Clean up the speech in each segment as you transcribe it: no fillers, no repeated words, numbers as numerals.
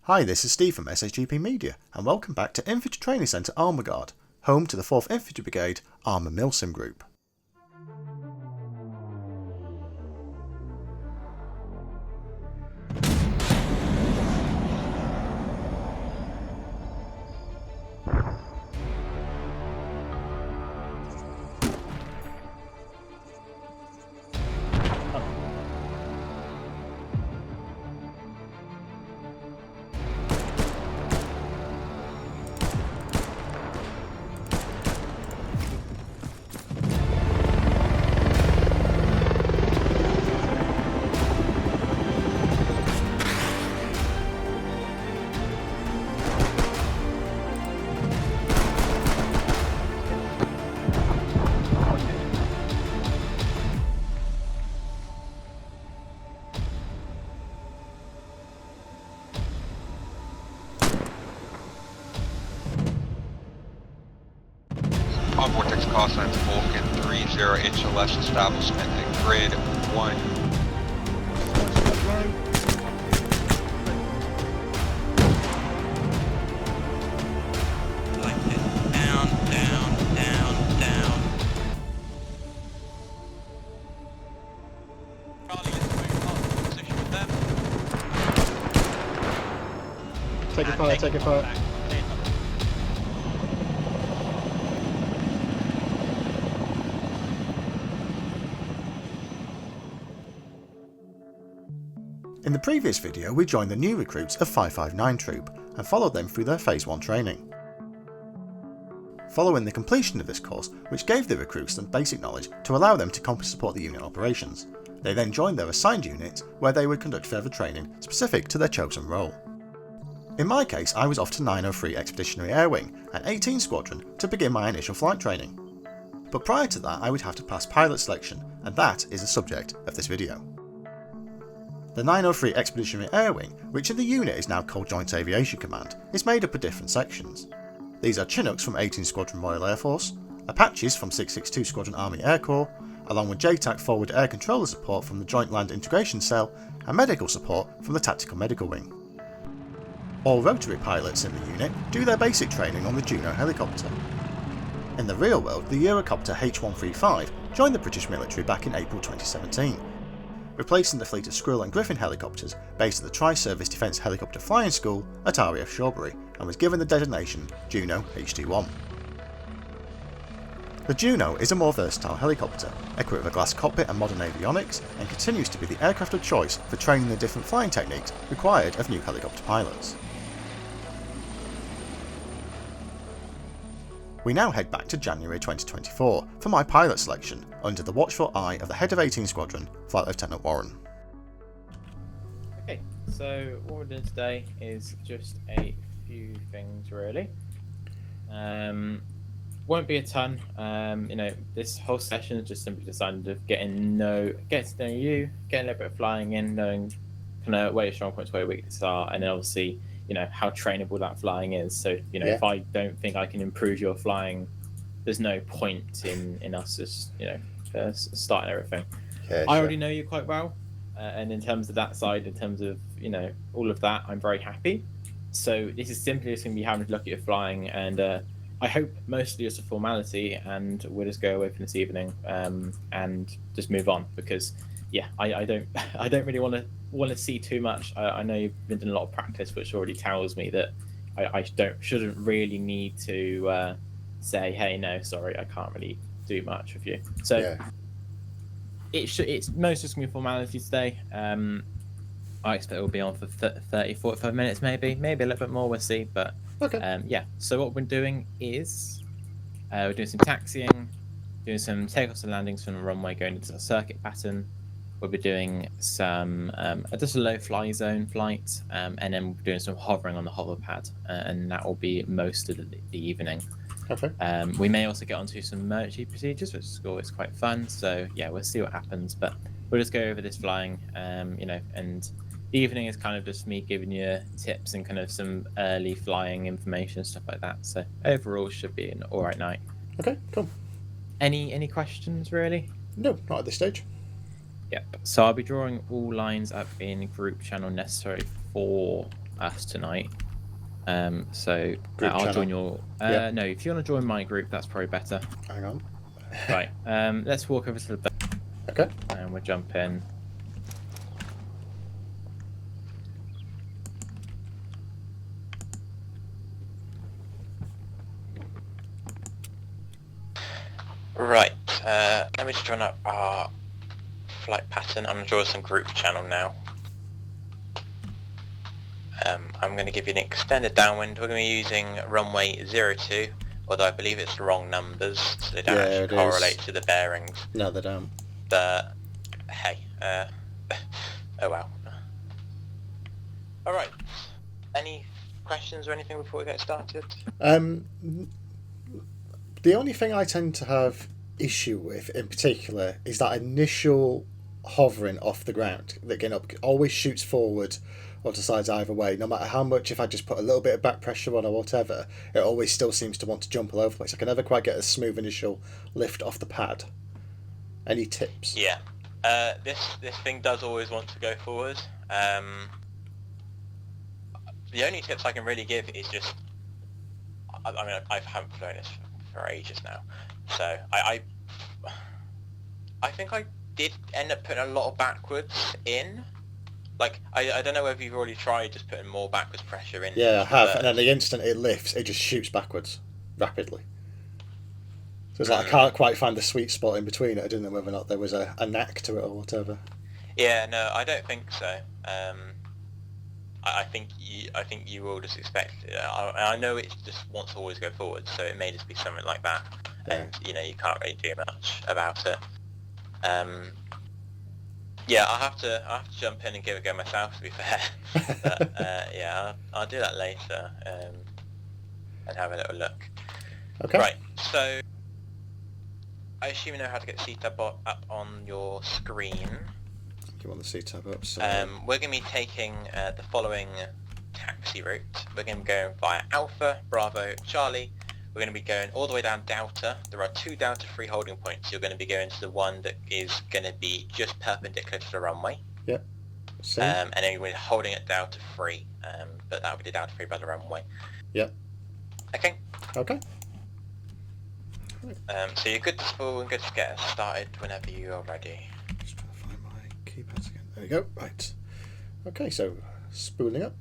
Hi, this is Steve from SHGP Media, and welcome back to Infantry Training Centre Armour Guard, home to the 4th Infantry Brigade Armour MILSIM Group. On Vortex call signs Vulcan 30H or less establishment at grid 1. Like it. Down, down, down, down. Charlie, let's move on to position with them. Take it fire, take it fire. In the previous video, we joined the new recruits of 559 Troop and followed them through their Phase 1 training. Following the completion of this course, which gave the recruits some basic knowledge to allow them to competently support the unit operations, they then joined their assigned units where they would conduct further training specific to their chosen role. In my case, I was off to 903 Expeditionary Air Wing and 18 Squadron to begin my initial flight training. But prior to that, I would have to pass pilot selection, and that is the subject of this video. The 903 Expeditionary Air Wing, which in the unit is now called Joint Aviation Command, is made up of different sections. These are Chinooks from 18 Squadron Royal Air Force, Apaches from 662 Squadron Army Air Corps, along with JTAC Forward Air Controller support from the Joint Land Integration Cell, and medical support from the Tactical Medical Wing. All rotary pilots in the unit do their basic training on the Juno helicopter. In the real world, the Eurocopter H135 joined the British military back in April 2017. Replacing the fleet of Squirrel and Griffin helicopters based at the Tri-Service Defence Helicopter Flying School at RAF Shawbury, and was given the designation Juno HD-1. The Juno is a more versatile helicopter, equipped with a glass cockpit and modern avionics, and continues to be the aircraft of choice for training the different flying techniques required of new helicopter pilots. We now head back to January 2024 for my pilot selection under the watchful eye of the head of 18 Squadron, Flight Lieutenant Warren. Okay, so what we're doing today is just a few things really. Won't be a ton. This whole session is just simply designed of getting to know you, getting a little bit of flying in, knowing kind of where your strong points, where your weaknesses are, and then obviously how trainable that flying is. So if I don't think I can improve your flying, there's no point in us just starting everything. Yeah, I already know you quite well, and in terms of that side, in terms of all of that, I'm very happy. So this is simply just going to be having to look at your flying, and I hope mostly just a formality, and we'll just go away from this evening and just move on, because I don't really want to see too much. I know you've been doing a lot of practice, which already tells me that I shouldn't really need to say, hey, no, sorry, I can't really do much with you. So it's most just gonna be formality today. I expect we'll be on for 30-45 minutes, maybe a little bit more. We'll see, but okay. So what we're doing is we're doing some taxiing, doing some takeoffs and landings from the runway, going into the circuit pattern. We'll be doing some just a low fly zone flight, and then we'll be doing some hovering on the hover pad, and that will be most of the evening. Okay. We may also get onto some emergency procedures, which is always quite fun. So we'll see what happens, but we'll just go over this flying, and the evening is kind of just me giving you tips and kind of some early flying information, stuff like that. So overall, should be an all right night. Okay, cool. Any questions really? No, not at this stage. Yep. So I'll be drawing all lines up in group channel necessary for us tonight. So Group I'll channel. join your. Yeah. No, if you want to join my group, that's probably better. Hang on. Right. Let's walk over to the bed Okay. and we'll jump in. Right, let me just join up our flight pattern. I'm going to draw some group channel now. I'm going to give you an extended downwind. We're going to be using runway 02, although I believe it's the wrong numbers, so they don't Yeah, actually it correlate is. to the bearings. No, they don't. But, hey, oh well. Alright, any questions or anything before we get started? The only thing I tend to have issue with in particular is that initial hovering off the ground. That getting up always shoots forward or decides either way. No matter how much, if I just put a little bit of back pressure on or whatever, it always still seems to want to jump all over the place. I can never quite get a smooth initial lift off the pad. Any tips? Yeah, this thing does always want to go forward. The only tips I can really give is just, I mean, I haven't flown this for ages now, so I think I did end up putting a lot of backwards in. Like, I don't know whether you've already tried just putting more backwards pressure in. Yeah, I have, and then the instant it lifts, it just shoots backwards rapidly. So it's like I can't quite find the sweet spot in between it. I didn't know whether or not there was a knack to it or whatever. Yeah, no, I don't think so. I think you will just expect. I know it just wants to always go forward, so it may just be something like that, and you can't really do much about it. Yeah, I'll have to jump in and give it a go myself, to be fair. But yeah, I'll do that later and have a little look. Okay. Right, so I assume you know how to get the C-tab up on your screen. You want the C-tab up? So... we're going to be taking the following taxi route. We're going to be going via Alpha, Bravo, Charlie. We're going to be going all the way down Delta. There are 2 Delta free holding points. You're going to be going to the one that is going to be just perpendicular to the runway. Yep. And then we're holding at Delta free, but that will be the Delta free by the runway. Yep. Okay. Okay. So you're good to spool and good to get started whenever you are ready. Just trying to find my keypads again. There we go. Right. Okay, so spooling up.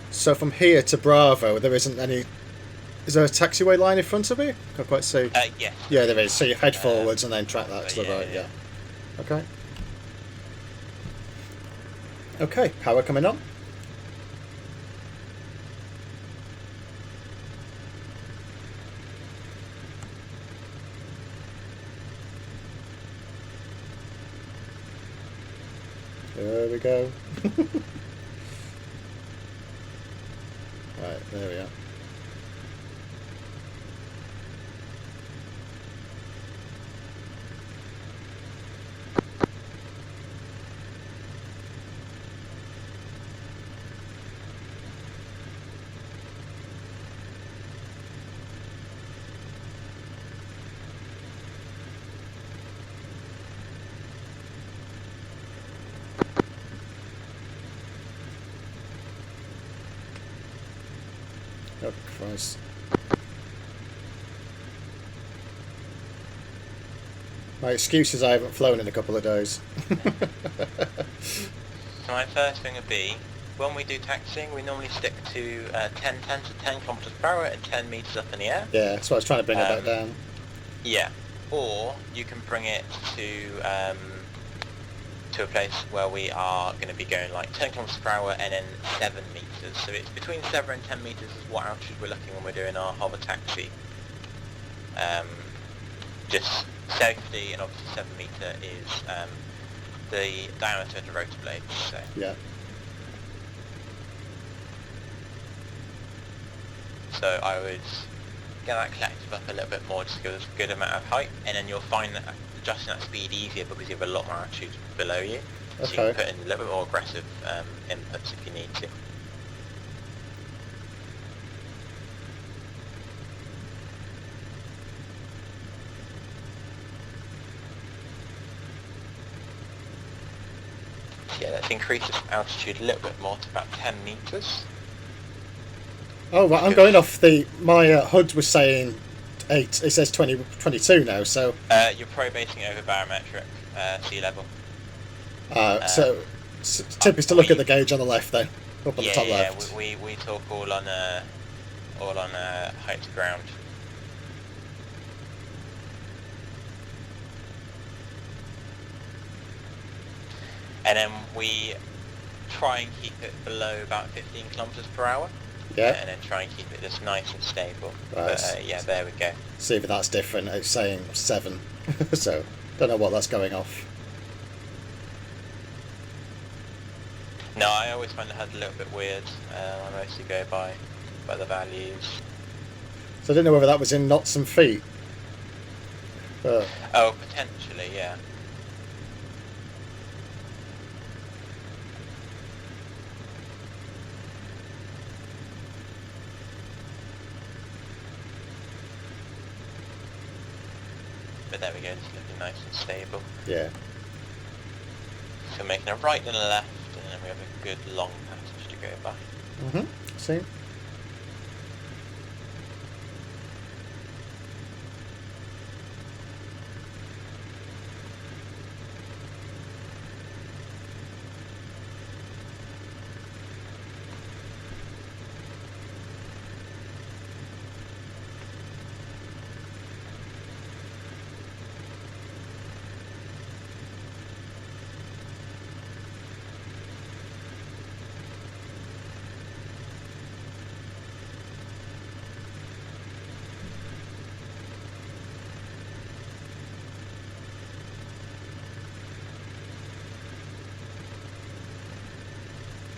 So from here to Bravo, there isn't any... Is there a taxiway line in front of me? Can't quite see. Yeah. Yeah, there is. So you head forwards and then track that to the right, yeah. Okay. Okay, power coming on. There we go. Right, there we are. Oh, Christ. My excuse is I haven't flown in a couple of days. So my first thing would be, when we do taxiing, we normally stick to 10 to 10 kilometers per hour and 10 meters up in the air. Yeah, that's what I was trying to bring it back down. Yeah, or you can bring it to a place where we are going to be going like 10 kilometers per hour and then 7 meters. So it's between 7 and 10 meters is what altitude we're looking when we're doing our hover taxi. Just safety, and obviously 7 meter is the diameter of the rotor blade. So. Yeah. So I would get that collective up a little bit more, just to give us a good amount of height, and then you'll find that adjusting that speed easier because you have a lot more altitude below you. So you Okay. can put in a little bit more aggressive inputs if you need to. So yeah, let's increase this altitude a little bit more to about 10 meters. Oh, right, I'm going off my HUD was saying 8. It says 22 now, so You're probing over barometric sea level. tip is to look at the gauge on the left then, up on the top Yeah, left. we talk all on height to ground. And then we try and keep it below about 15 kilometers per hour. Yeah. And then try and keep it just nice and stable. Right. But yeah, there we go. See if that's different. It's saying 7, so don't know what that's going off. No, I always find the HUD a little bit weird. I mostly go by the values. So I didn't know whether that was in knots and feet. Oh, potentially, yeah. But there we go, it's looking nice and stable. Yeah. So making a right and a left, and then we have a good long passage to go by. See?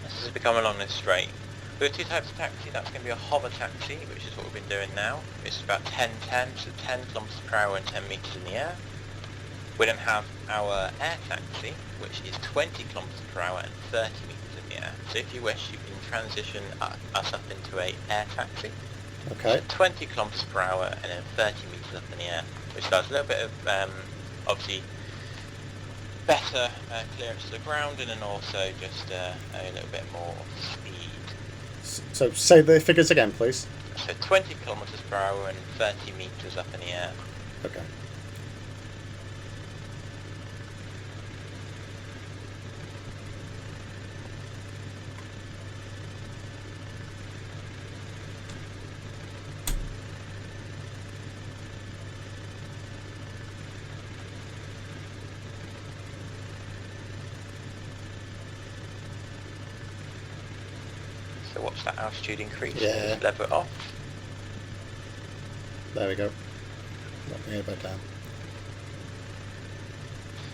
As we come along this straight, we have two types of taxi. That's going to be a hover taxi, which is what we've been doing now. It's about 10-10, so 10 kilometers per hour and 10 meters in the air. We then have our air taxi, which is 20 kilometers per hour and 30 meters in the air. So if you wish, you can transition us up into a air taxi. Okay. 20 kilometers per hour and then 30 meters up in the air, which does a little bit of obviously better clearance to the ground, and then also just a little bit more speed. So say the figures again, please. So 20 kilometers per hour and 30 meters up in the air. Okay. So watch that altitude increase. Yeah. Just level it off. There we go. Let me go down.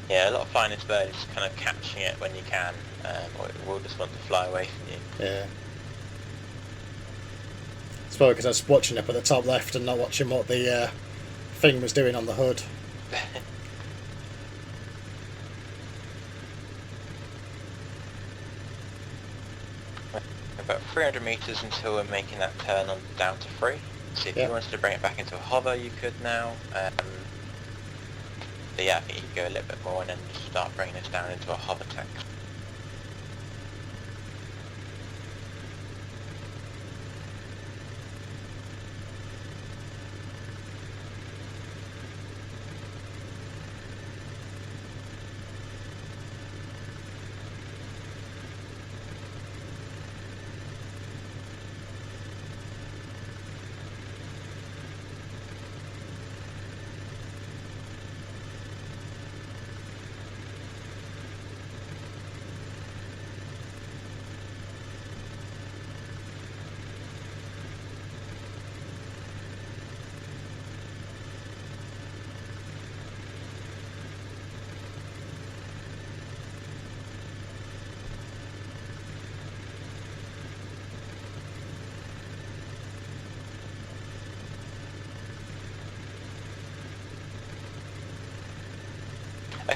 Yeah, a lot of flying this bird is kind of catching it when you can, or it will just want to fly away from you. Yeah. It's probably because I was watching up at the top left and not watching what the thing was doing on the HUD. About 300 meters until we're making that turn on down to 3. So if Yeah. you wanted to bring it back into a hover, you could now. But yeah, I think you could go a little bit more and then just start bringing this down into a hover taxi.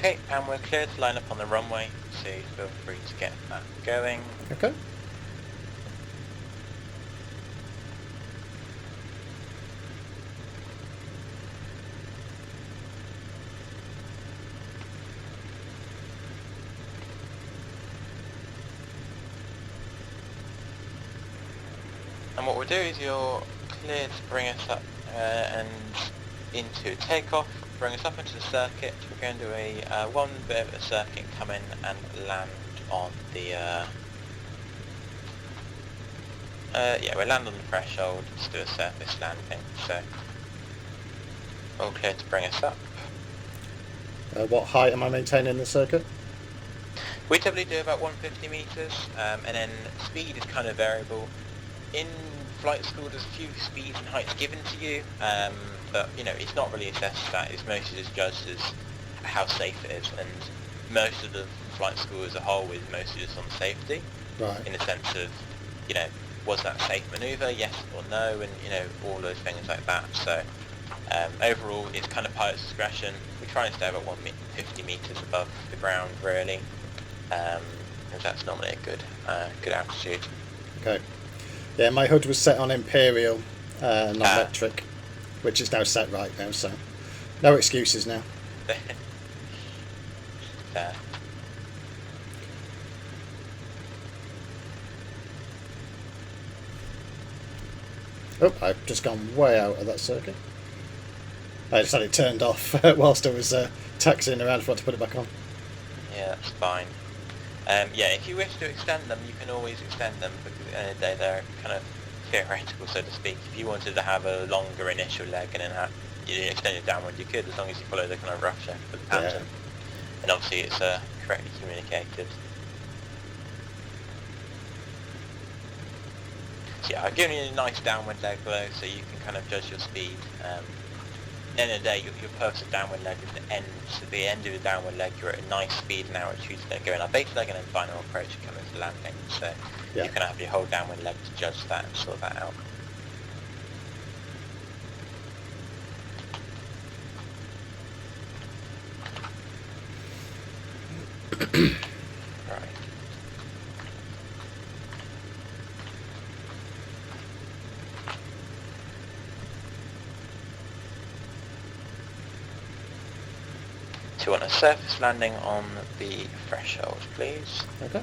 Okay, and we're clear to line up on the runway, so feel free to get that going. Okay. And what we'll do is you're clear to bring us up and into takeoff, bring us up into the circuit. We're going to do a one bit of a circuit, come in and land on the yeah, we'll land on the threshold, just do a surface landing, so all clear to bring us up. What height am I maintaining in the circuit? We typically do about 150 meters, and then speed is kind of variable. In flight school there's a few speeds and heights given to you, but you know, it's not really assessed as that, it's mostly just judged as how safe it is, and most of the flight school as a whole is mostly just on safety, Right. in the sense of, you know, was that a safe manoeuvre, yes or no, and you know, all those things like that. So overall it's kind of pilot's discretion. We try and stay about 150 meters above the ground really, and that's normally a good altitude. Okay. Yeah, my HUD was set on Imperial, not metric, which is now set right now, so no excuses now. Oh, I've just gone way out of that circuit. I just had it turned off whilst I was taxiing around, forgot to put it back on. Yeah, that's fine. Yeah, if you wish to extend them, you can always extend them, because at the end of the day they're kind of theoretical, so to speak. If you wanted to have a longer initial leg and then you extend it downward, you could, as long as you follow the kind of rough shape of the pattern. Yeah. And obviously it's correctly communicated. So yeah, I've given you a nice downward leg below, so you can kind of judge your speed. At the end of the day, your purpose of downward leg is the end. So the end of the downward leg, you're at a nice speed and altitude, so then going our base leg and then final approach and coming to landing. So Yeah. you can have your whole downward leg to judge that and sort that out. Right. So you want a surface landing on the threshold, please. Okay.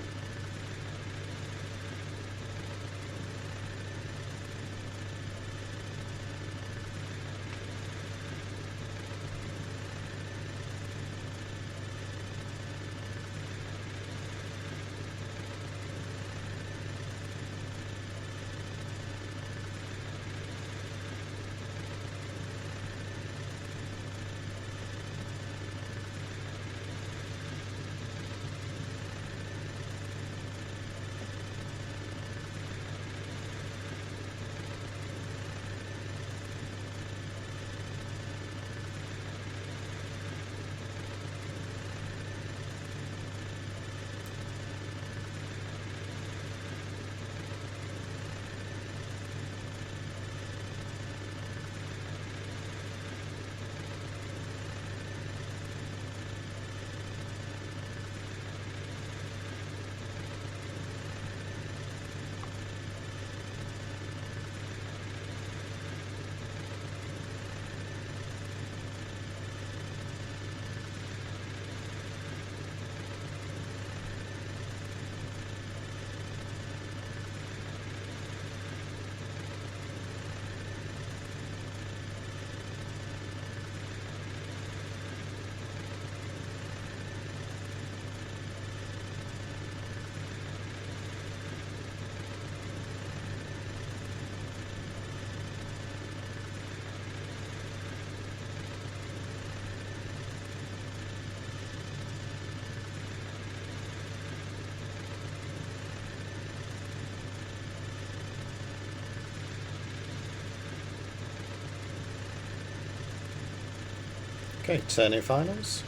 Okay, turning finals.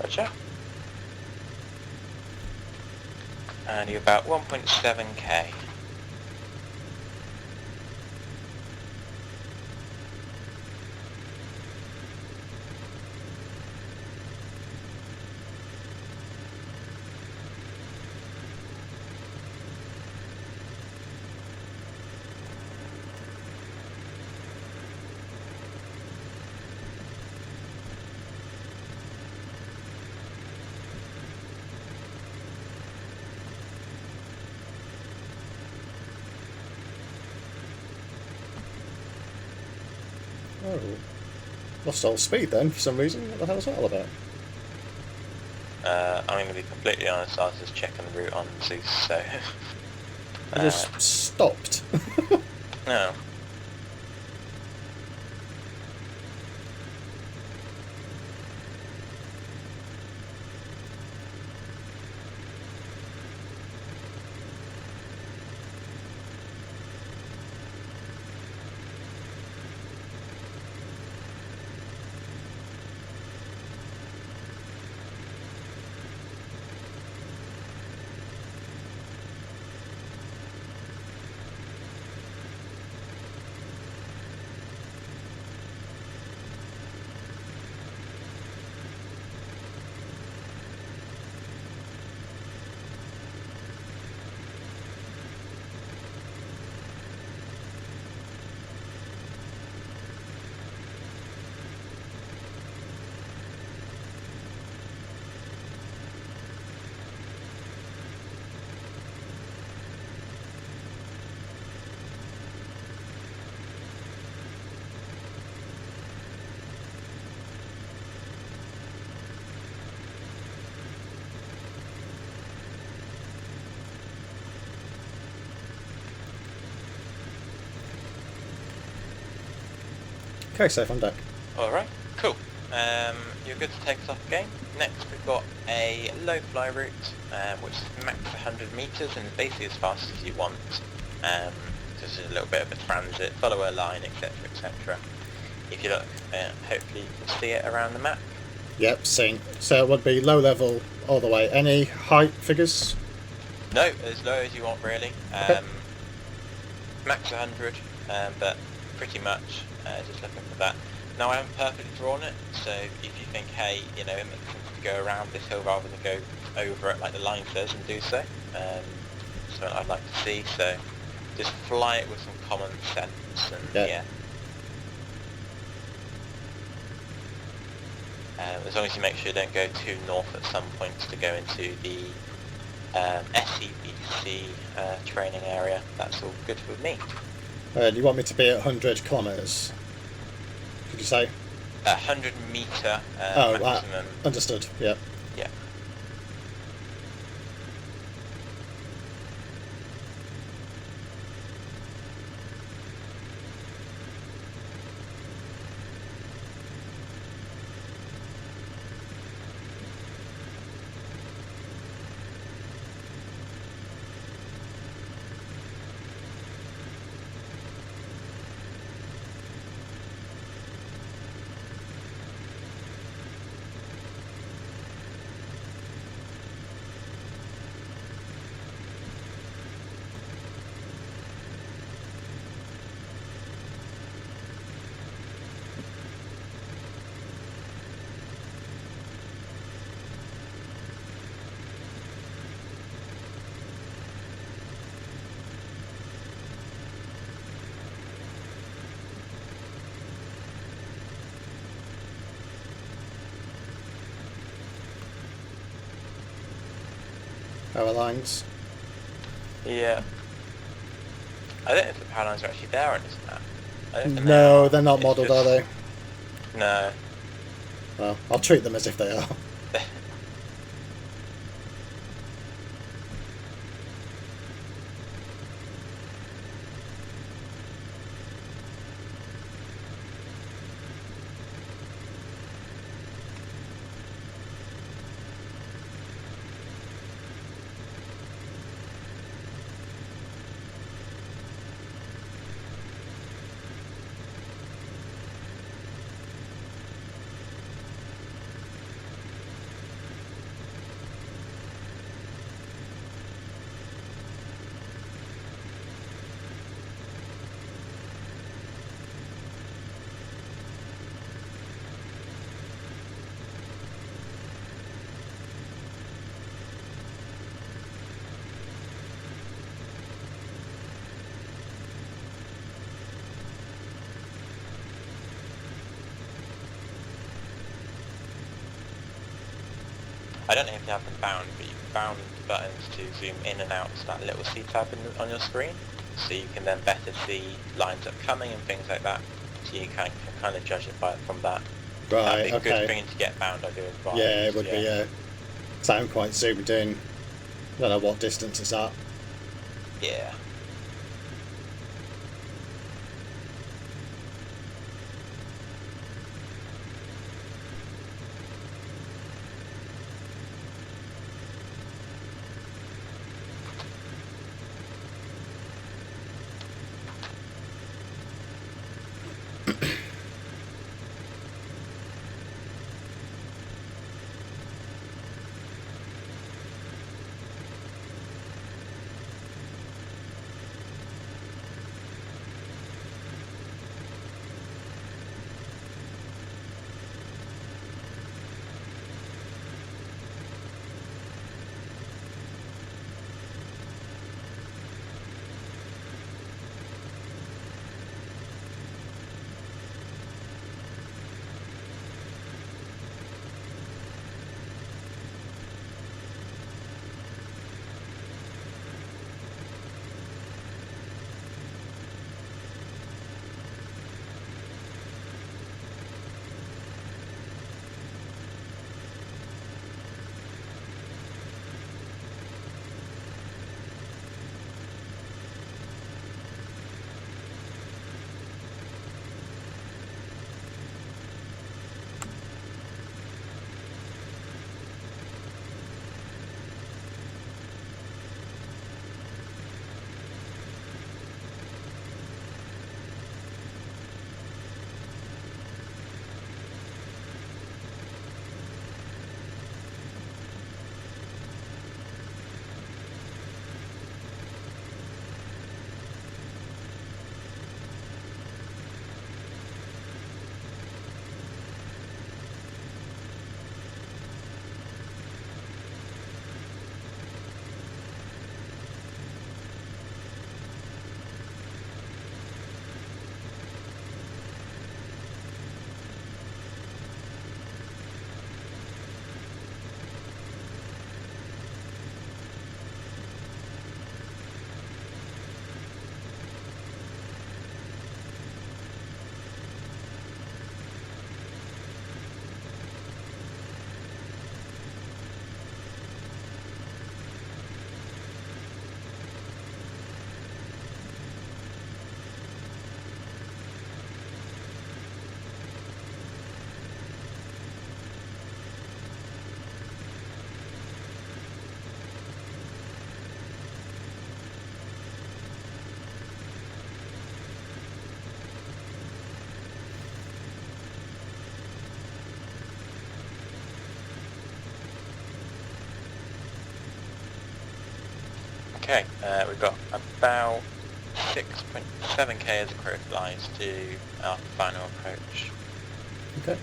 Gotcha. And you're about 1.7k. Oh. Lost all speed then, for some reason. What the hell was that all about? I'm going to be completely honest, I was just checking the route on Zeus, so... I just stopped. No. Okay, safe on deck. Alright, cool. You're good to take us off again. Next we've got a low fly route, which is max 100 metres and is basically as fast as you want. Just a little bit of a transit, follow a line, etc, etc. If you look, hopefully you can see it around the map. Yep, seen. So it would be low level all the way. Any height figures? No, as low as you want really. Okay. Max 100, but pretty much just looking for that. Now I haven't perfectly drawn it, so if you think, hey, you know, it makes sense to go around this hill rather than go over it like the line says, and do so. Something I'd like to see, so just fly it with some common sense, and yeah. As long as you make sure you don't go too north at some points to go into the SEBC training area, that's all good with me. Do you want me to be at 100 kilometres? Did you say? 100 metre maximum. Understood, yeah. Yeah. Power lines. Yeah. I don't know if the power lines are actually there on this map. I don't think No, they're not It's modelled, just- are they? No. Well, I'll treat them as if they are. I don't know if you have them bound, but you can bound buttons to zoom in and out to that little C tab on your screen, so you can then better see lines upcoming and things like that. so you can kind of judge it from that. Right, That'd be a good okay. thing to get bound, I do advise. Yeah, it would be, yeah. So I'm quite zoomed in. I don't know what distance it's at. Yeah. Okay, we've got about 6.7k as a crow flies to our final approach. Okay.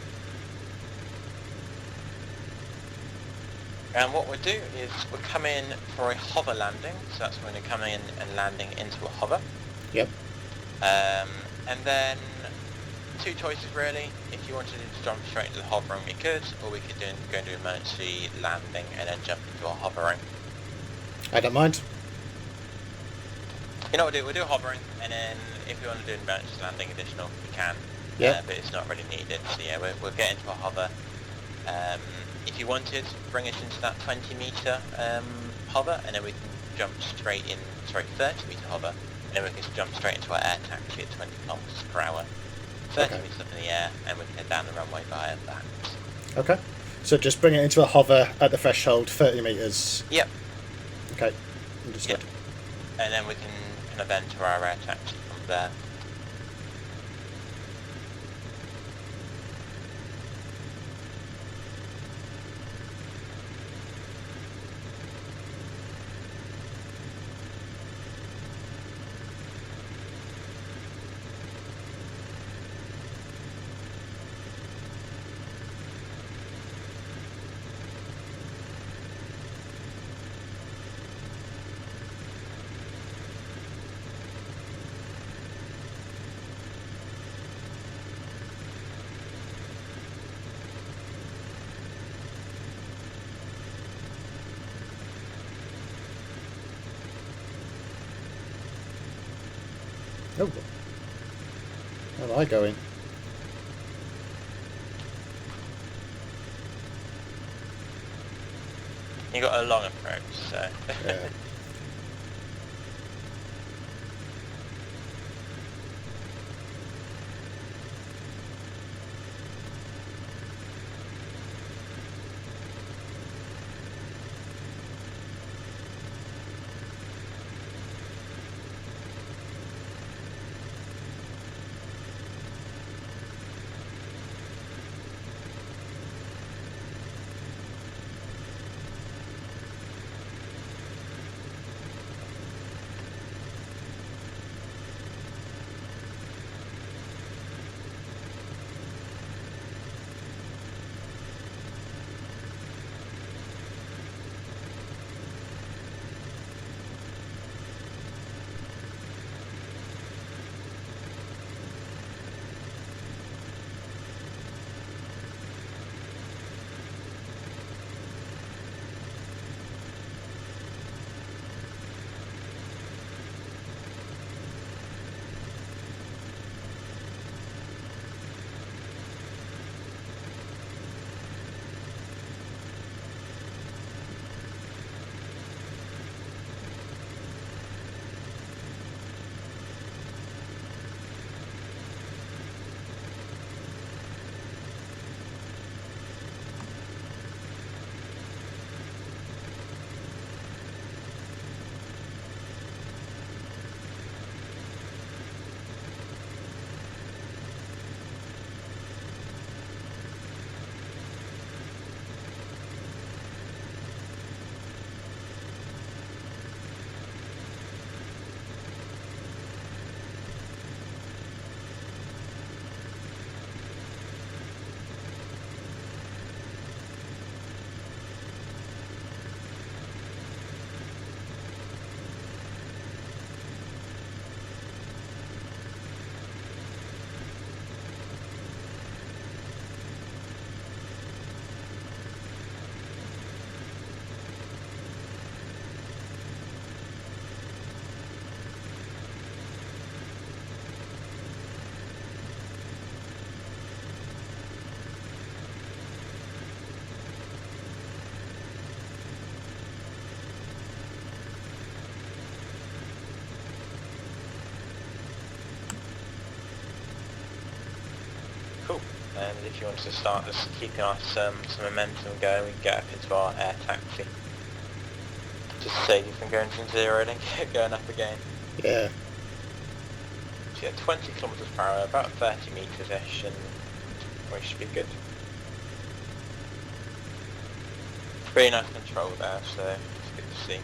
And what we'll do is we'll come in for a hover landing, so that's when we're coming in and landing into a hover. Yep. And then two choices really. If you wanted to jump straight into the hovering, we could, or we could go into emergency landing and then jump into our hovering. I don't mind. You know what we'll do hovering, and then if we want to do an emergency landing additional, we can. Yeah. But it's not really needed, so yeah, we'll get into a hover. If you wanted, bring us into that 20 metre hover, and then we can jump straight in, 30 metre hover, and then we can jump straight into our air taxi at 20 kilometres per hour. 30 Okay. metres up in the air, and we can head down the runway via that. Okay. So just bring it into a hover at the threshold, 30 metres. Yep. Okay. Understood. Yep. And then we can kind of enter our air taxi from there. Oh. Where am I going? You got a long approach, so. Yeah. Cool. And if you want to start just keeping us some momentum going, we can get up into our air taxi. Just to save you from going from zero and then going up again. Yeah. So yeah, 20 kilometers per hour, about 30 meters-ish, and we should be good. Pretty nice control there, so it's good to see.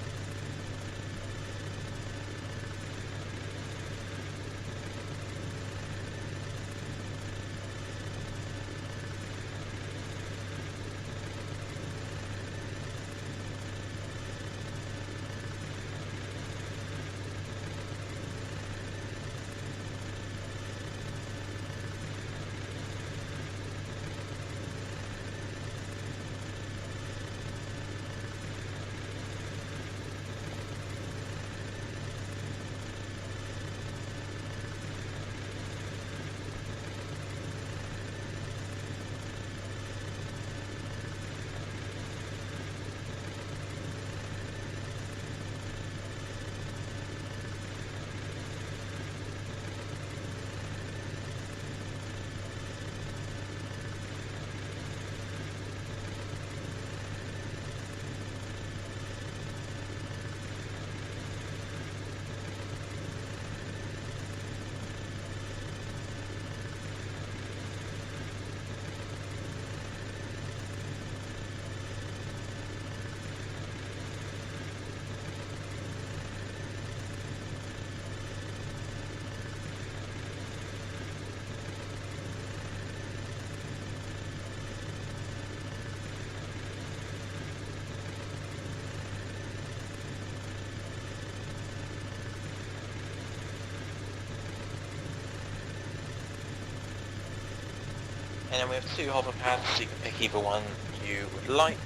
And then we have two hover pads, so you can pick either one you would like.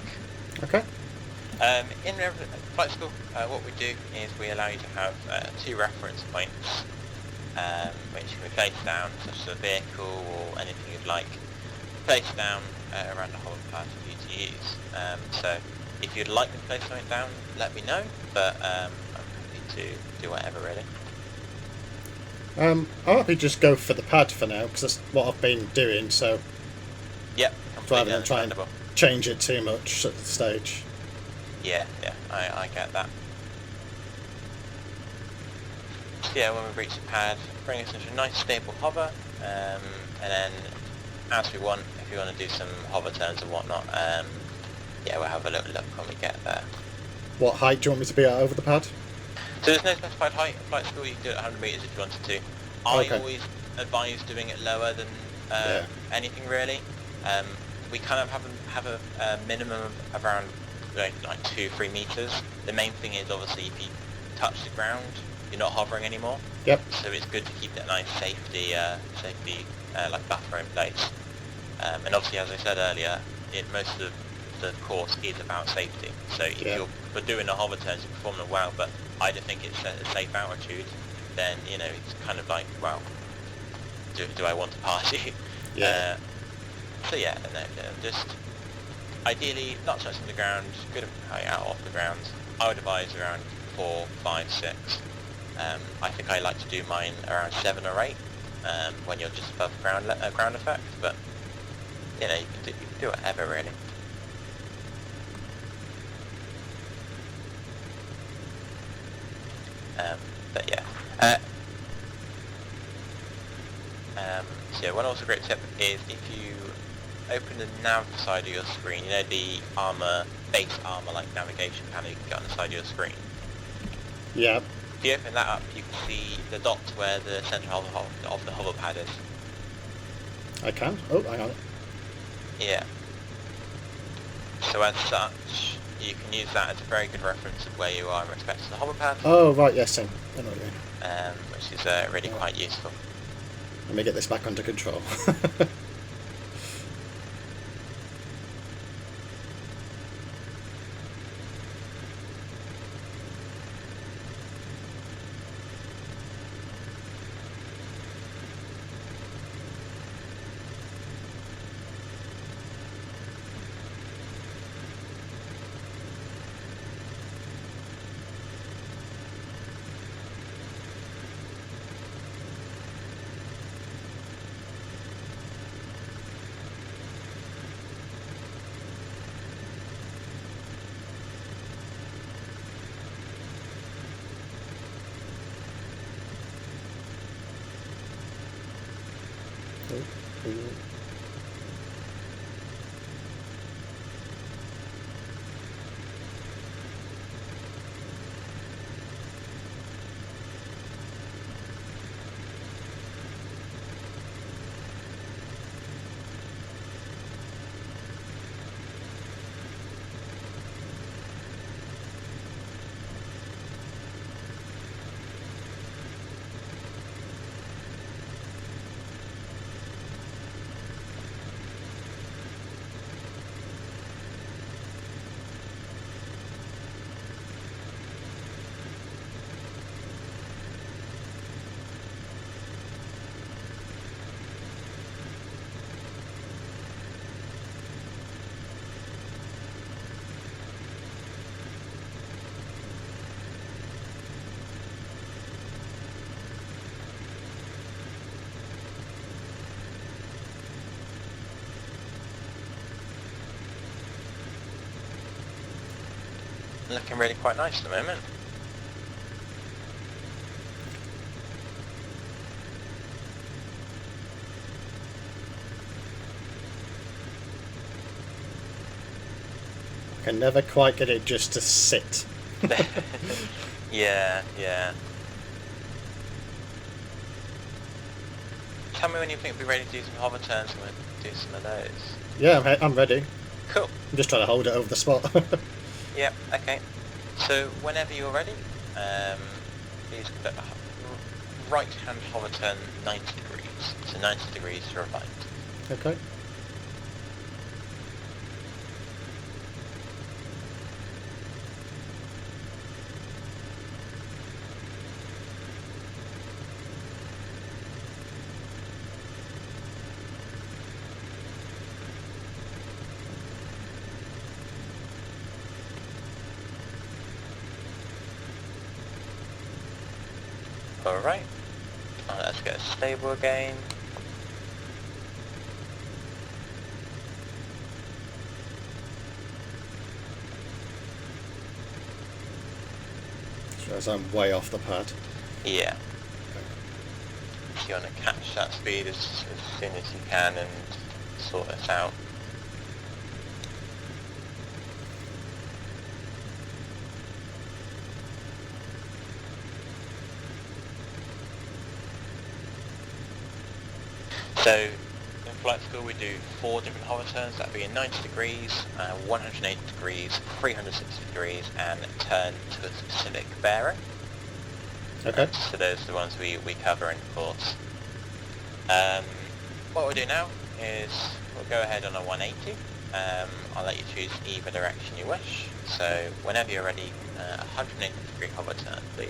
Okay. In flight school, what we do is we allow you to have 2 reference points, which you can place down, such as a vehicle or anything you'd like, place down around the hover pad for you to use. So If you'd like me to place something down, let me know, but I'm happy to do whatever really. I'll happy just go for the pad for now, because that's what I've been doing, so Yep, completely rather than try and understandable. change it too much at the stage. Yeah, I get that. So yeah, when we reach the pad, bring us into a nice stable hover, and then as we want, if you want to do some hover turns and whatnot, yeah, we'll have a little look when we get there. What height do you want me to be at over the pad? So there's no specified height. Flight school, you can do it at 100 metres if you wanted to. I Okay. always advise doing it lower than Yeah. anything really. We kind of have a minimum of around like 2-3 metres. The main thing is obviously if you touch the ground, you're not hovering anymore. Yep. So it's good to keep that nice safety like buffer in place. And obviously, as I said earlier, most of the course is about safety. So if Yeah. you're doing the hover turns, you're performing well, but I don't think it's at a safe altitude, then it's kind of like, well, do I want to party? Yeah. So yeah, no, just ideally not touching the ground, good height out off the ground. I would advise around 4, 5, 6. I think I like to do mine around 7 or 8 when you're just above ground effect, but you can do whatever really. But yeah. So yeah, one also great tip is if you open the nav side of your screen, the base armor like navigation panel you can get on the side of your screen. Yeah. If you open that up, you can see the dots where the centre of the hover pad is. I can. Oh, hang on. Yeah. So as such, you can use that as a very good reference of where you are in respect to the hover pad, Oh, right, yes, I know what you mean. which is really quite useful. Let me get this back under control. Looking really quite nice at the moment. I can never quite get it just to sit. Yeah. Tell me when you think we'll be ready to do some hover turns and we'll do some of those. Yeah, I'm ready. Cool. I'm just trying to hold it over the spot. Yeah, okay. So whenever you're ready, please conduct a right hand hover turn 90 degrees. So 90 degrees to right. Okay. Alright. Let's get stable again. Shows I'm way off the pad. Yeah. You want to catch that speed as soon as you can and sort this out. So in flight school we do 4 different hover turns, that being 90 degrees, 180 degrees, 360 degrees, and turn to a specific bearing. Okay. So those are the ones we cover in course. What we'll do now is we'll go ahead on a 180. I'll let you choose either direction you wish. So whenever you're ready, 180 degree hover turn, please.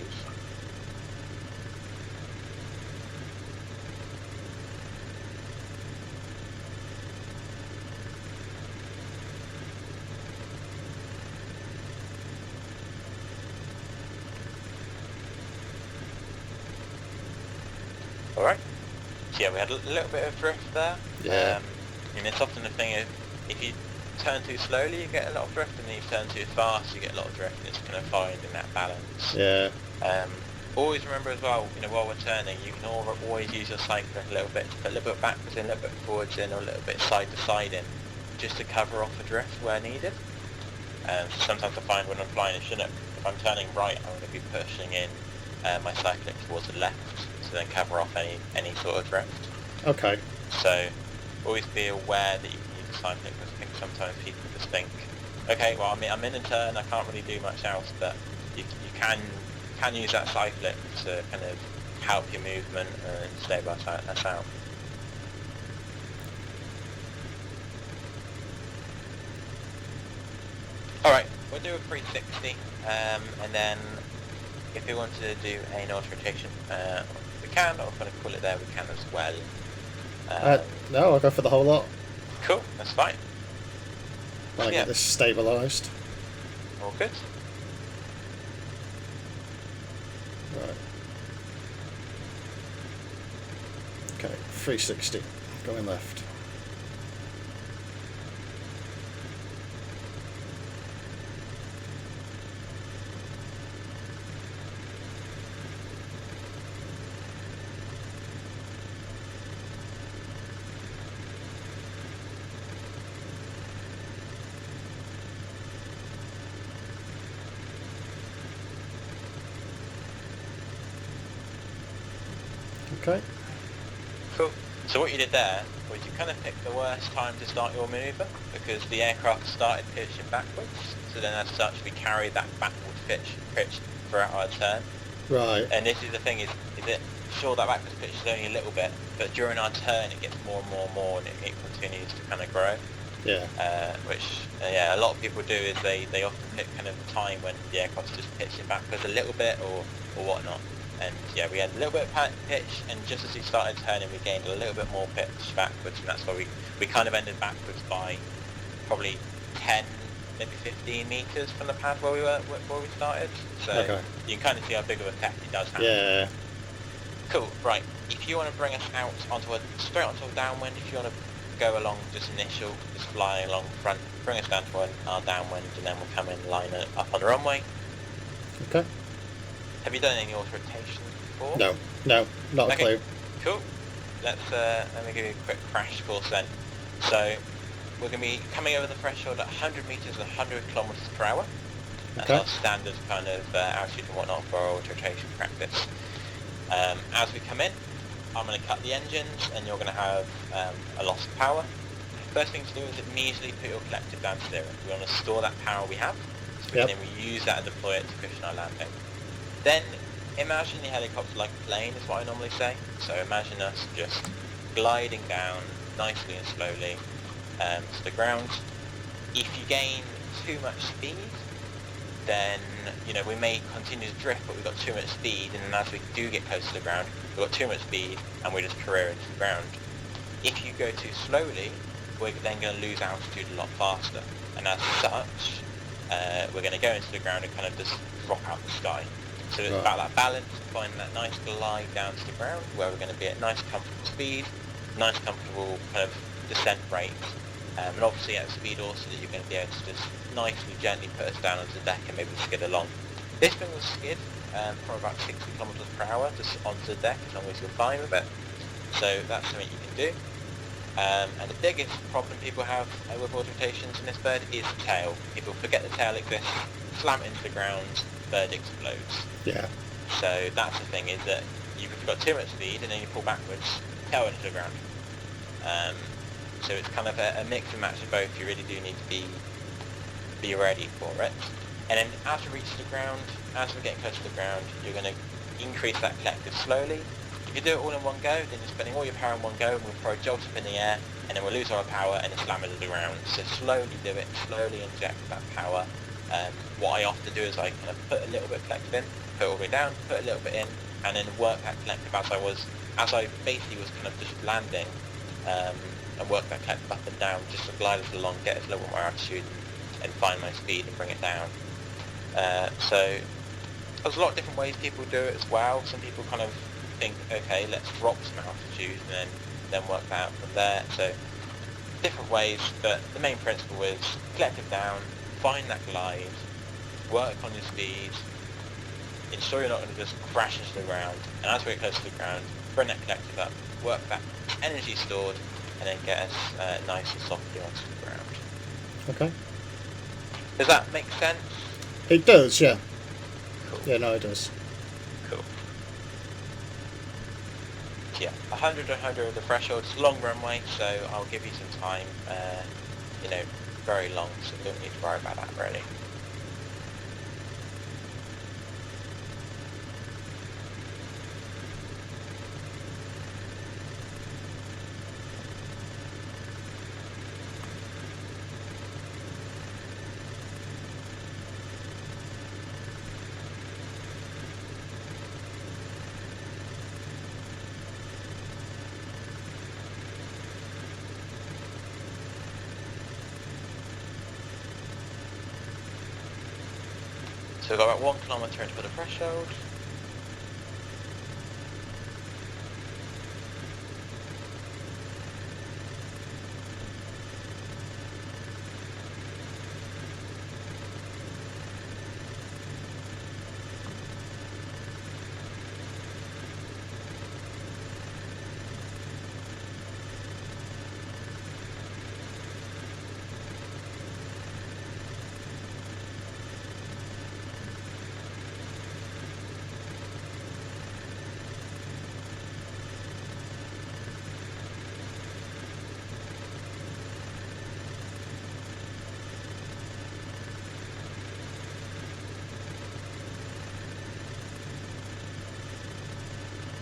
Alright, so yeah, we had a little bit of drift there. Yeah. And it's often the thing if you turn too slowly you get a lot of drift, and then you turn too fast you get a lot of drift, and it's kind of finding that balance. Yeah. Always remember as well, while we're turning, you can always use your cycler a little bit, to put a little bit backwards in, a little bit forwards in, or a little bit side to side in, just to cover off the drift where needed. Sometimes I find when I'm flying in Chinook, if I'm turning right, I'm going to be pushing in my cyclic towards the left, to then cover off any sort of drift. Okay. So always be aware that you can use the cyclic, because I think sometimes people just think, okay, well I'm in a turn, I can't really do much else, but you can use that cyclic to kind of help your movement and stabilise us out. Alright, we'll do a 360, and then if we want to do a nose rotation, we can, or if we want to call it there, we can as well. No, I'll go for the whole lot. Cool, that's fine. When I get this stabilised. All good. Right. Okay, 360. Going left. Okay. Cool. So what you did there was you kind of picked the worst time to start your manoeuvre, because the aircraft started pitching backwards, so then as such we carry that backward pitch throughout our turn. Right. And this is the thing, is that sure that backwards pitch is only a little bit, but during our turn it gets more and more and more, and it continues to kind of grow. Yeah. Which a lot of people do is they often pick kind of the time when the aircraft's just pitching backwards a little bit or whatnot. And yeah, we had a little bit of pitch, and just as we started turning we gained a little bit more pitch backwards, and that's why we kind of ended backwards by probably 10, maybe 15 metres from the pad where we started. So Okay. you can kind of see how big of a effect it does have. Yeah. Cool, right, if you want to bring us out straight onto a downwind, if you want to go along just fly along front, bring us down to our downwind, and then we'll come in, line it up on the runway. Okay. Have you done any auto rotation before? No, not a clue. Cool. Let me give you a quick crash course then. So we're going to be coming over the threshold at 100 metres and 100 kilometres per hour. That's Okay. our standard kind of altitude and whatnot for our auto rotation practice. As we come in, I'm going to cut the engines, and you're going to have a loss of power. First thing to do is immediately put your collective down to 0. We want to store that power we have, so we can then reuse that and deploy it to cushion our landing. Then imagine the helicopter like a plane is what I normally say. So imagine us just gliding down nicely and slowly to the ground. If you gain too much speed, then we may continue to drift, but we've got too much speed, and then as we do get close to the ground, we've got too much speed and we just career into the ground. If you go too slowly, we're then going to lose altitude a lot faster, and as such we're going to go into the ground and kind of just drop out the sky. So it's Right. about that balance, finding that nice glide down to the ground where we're going to be at nice comfortable speed, nice comfortable kind of descent rate, and obviously at a speed also that you're going to be able to just nicely gently put us down onto the deck and maybe skid along. This thing will skid from about 60 kilometers per hour just onto the deck as long as you're fine with it. So that's something you can do. And the biggest problem people have with augmentations in this bird is the tail. People forget the tail exists, slam it into the ground, bird explodes. Yeah. So that's the thing, is that you've got too much speed and then you pull backwards, tail into the ground. So it's kind of a mix and match of both. You really do need to be ready for it. And then as we reach the ground, as we're getting close to the ground, you're going to increase that collective slowly. If you do it all in one go, then you're spending all your power in one go, and we'll throw jolts up in the air, and then we'll lose our power and then slam it to the ground. So slowly do it, slowly inject that power. What I often do is I kind of put a little bit of collective in, put it all the way down, put a little bit in, and then work that collective as I basically was kind of just landing, and work that collective up and down, just to glide us along, get us a little bit more altitude, and find my speed and bring it down. So there's a lot of different ways people do it as well. Some people kind of think, okay, let's drop some altitude and then work that out from there. So different ways, but the main principle is collective down, find that glide, work on your speed, ensure you're not going to just crash into the ground, and as we get close to the ground, bring that collective up, work that energy stored, and then get us nice and softly onto the ground. Okay. Does that make sense? It does, yeah. Cool. Yeah, no, it does. Cool. Yeah, 100 of the threshold. It's a long runway, so I'll give you some time. Very long, so you don't need to worry about that really. So we've got about 1 kilometre into the threshold.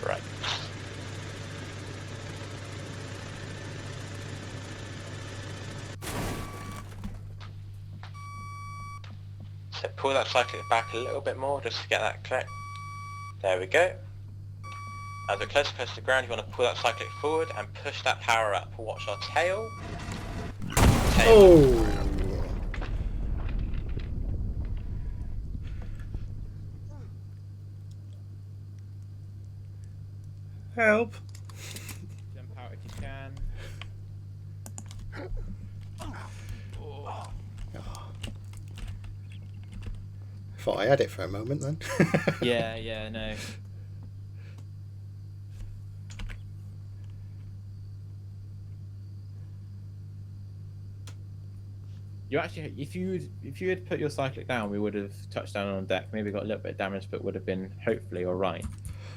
Right. So pull that cyclic back a little bit more just to get that correct. There we go. As we're close to the ground, you want to pull that cyclic forward and push that power up. Watch our tail. Oh! Help! Jump out if you can. Thought I had it for a moment then. Yeah, no. You actually, if you had put your cyclic down, we would have touched down on deck. Maybe got a little bit of damage, but would have been hopefully all right.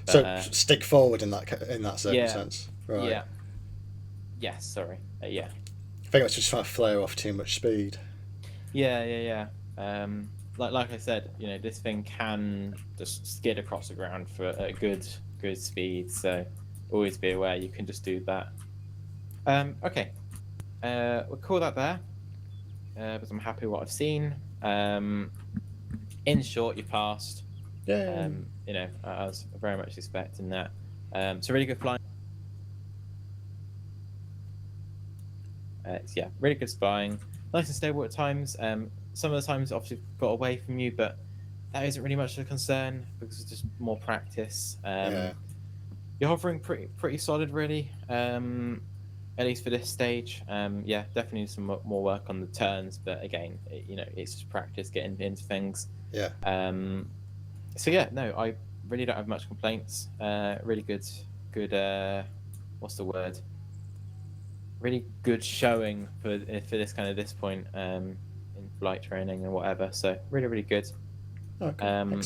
But, So stick forward in that circumstance, right? Yeah. Yes. Sorry. Yeah. I think I was just trying to flare off too much speed. Yeah. Like I said, this thing can just skid across the ground for a good speed. So always be aware. You can just do that. Okay. We'll call that there. Because I'm happy with what I've seen. In short, you passed. Yeah. I was very much expecting that. So really good flying. Really good flying. Nice and stable at times. Some of the times obviously got away from you, but that isn't really much of a concern because it's just more practice. Yeah. You're hovering pretty solid, really. At least for this stage. Yeah, definitely some more work on the turns, but again, it's just practice getting into things. Yeah. So yeah, no, I really don't have much complaints. Really good. What's the word? Really good showing for this this point in flight training and whatever. So really good. Okay.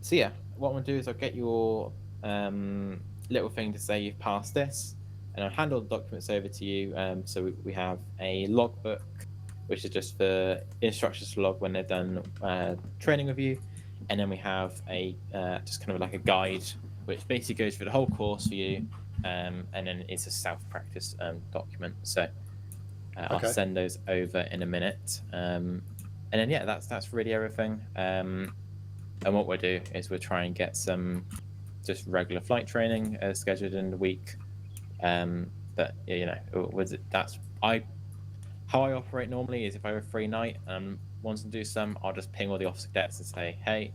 So yeah, what I'm gonna do is I'll get your little thing to say you've passed this, and I'll hand all the documents over to you. So we have a logbook, which is just for instructors to log when they've done training with you, and then we have a just kind of like a guide, which basically goes through the whole course for you, and then it's a self-practice document. So I'll send those over in a minute, and then yeah, that's really everything. And what we'll do is we'll try and get some just regular flight training scheduled in the week. But how I operate normally is if I have a free night and want to do some, I'll just ping all the officer cadets and say, hey,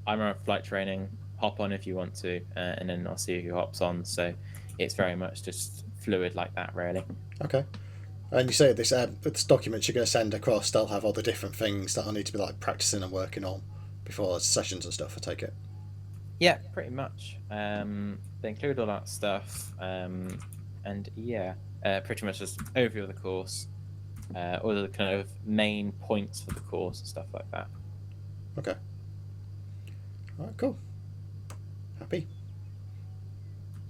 I'm on flight training, hop on if you want to, and then I'll see who hops on. So it's very much just fluid like that, really. Okay. And you say this documents you're going to send across, they'll have all the different things that I need to be like practicing and working on before sessions and stuff, I take it? Yeah, pretty much. They include all that stuff, and yeah, pretty much just overview of the course, all the kind of main points for the course and stuff like that. Okay. All right, cool. Happy.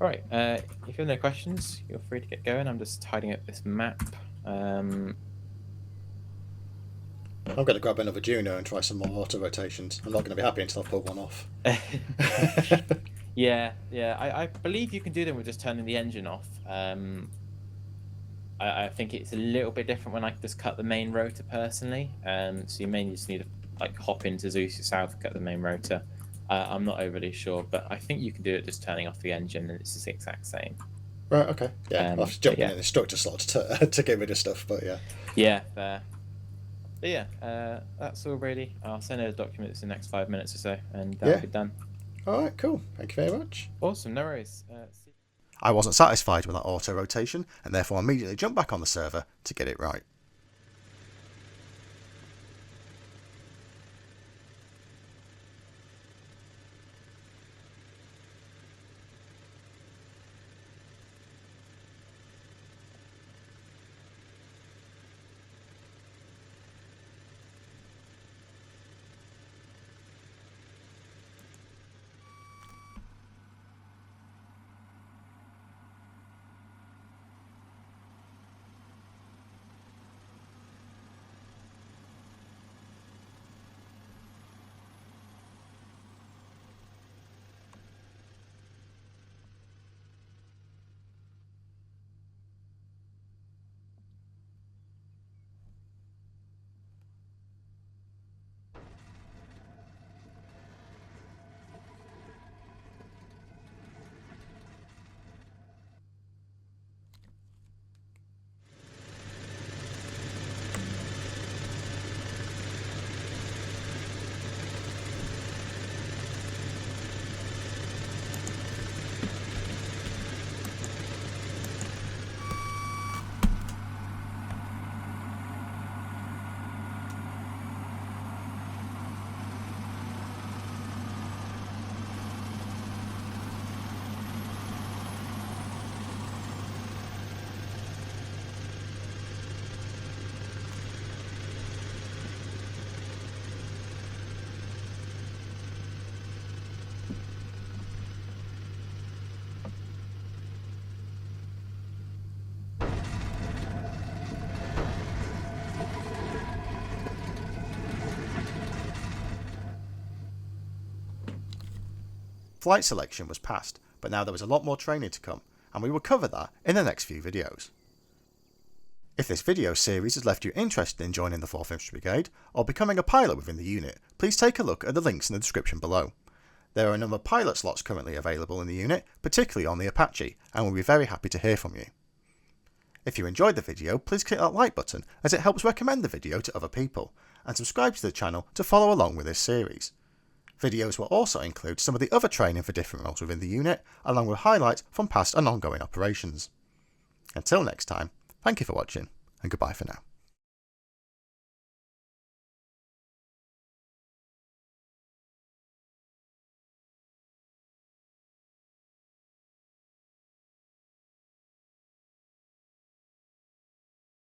All right. If you have no questions, feel free to get going. I'm just tidying up this map. I'm going to grab another Juno and try some more auto rotations. I'm not going to be happy until I've pulled one off. Yeah. I believe you can do them with just turning the engine off. I think it's a little bit different when I just cut the main rotor personally. So you mainly just need to hop into Zeus yourself, cut the main rotor. I'm not overly sure, but I think you can do it just turning off the engine, and it's the exact same. Right. Okay. Yeah. I'll have to jump in an instructor slot to get rid of stuff, but yeah. Yeah. Fair. But yeah, that's all really. I'll send out the documents in the next 5 minutes or so, and that'll be done. All right, cool. Thank you very much. Awesome, no worries. I wasn't satisfied with that auto rotation, and therefore immediately jumped back on the server to get it right. Flight selection was passed, but now there was a lot more training to come, and we will cover that in the next few videos. If this video series has left you interested in joining the 4th Infantry Brigade, or becoming a pilot within the unit, please take a look at the links in the description below. There are a number of pilot slots currently available in the unit, particularly on the Apache, and we'll be very happy to hear from you. If you enjoyed the video, please click that like button as it helps recommend the video to other people, and subscribe to the channel to follow along with this series. Videos will also include some of the other training for different roles within the unit, along with highlights from past and ongoing operations. Until next time, thank you for watching, and goodbye for now.